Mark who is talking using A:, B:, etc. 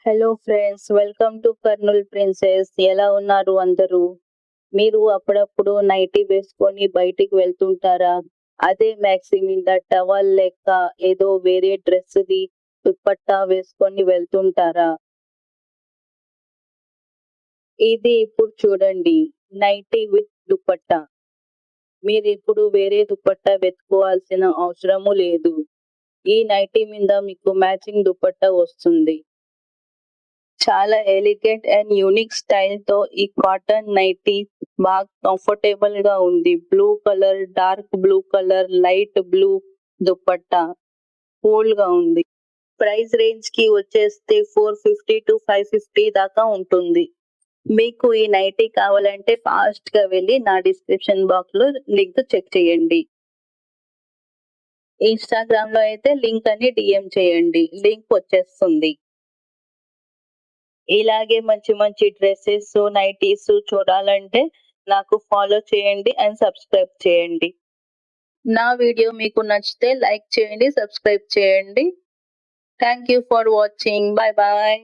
A: Hello friends, welcome to Kurnool princess. ఎలా ఉన్నారు అందరూ? మీరు అప్పుడప్పుడు నైటీ వేసుకొని బయటికి వెళ్తుంటారా? అదే మ్యాక్సీ మీద టవల్ లేక ఏదో వేరే డ్రెస్‌ది దుపట్టా వేసుకొని వెళ్తుంటారా? ఇది ఇప్పుడు చూడండి, నైటీ విత్ దుపట్టా. మీరిప్పుడు వేరే దుపట్టా వెతుక్కోవాల్సిన అవసరము లేదు. ఈ నైటీ మీద మీకు మ్యాచింగ్ దుపట్టా వస్తుంది. చాలా ఎలిగెంట్ అండ్ యూనిక్ స్టైల్‌తో ఈ కాటన్ నైటీ బాగా కంఫర్టబుల్‌గా ఉంది. Blue colour, dark blue colour, light blue dupatta కూల్‌గా ఉంది. ప్రైస్ రేంజ్‌కి వచ్చేస్తే 450-550 దాకా ఉంటుంది. మీకు ఈ నైటీ కావాలంటే ఫాస్ట్‌గా వెళ్లి నా డిస్క్రిప్షన్ బాక్స్‌లో లింక్ చెక్ చేయండి. ఇన్‌స్టాగ్రామ్‌లో అయితే లింక్ అని డీఎం చేయండి. లింక్ వచ్చేస్తుంది. ఇలాగే మంచి మంచి డ్రెసెస్, నైటీస్ చూడాలంటే నాకు ఫాలో చేయండి అండ్ సబ్స్క్రైబ్ చేయండి. నా వీడియో మీకు నచ్చితే లైక్ చేయండి, సబ్స్క్రైబ్ చేయండి. Thank you for watching. By by.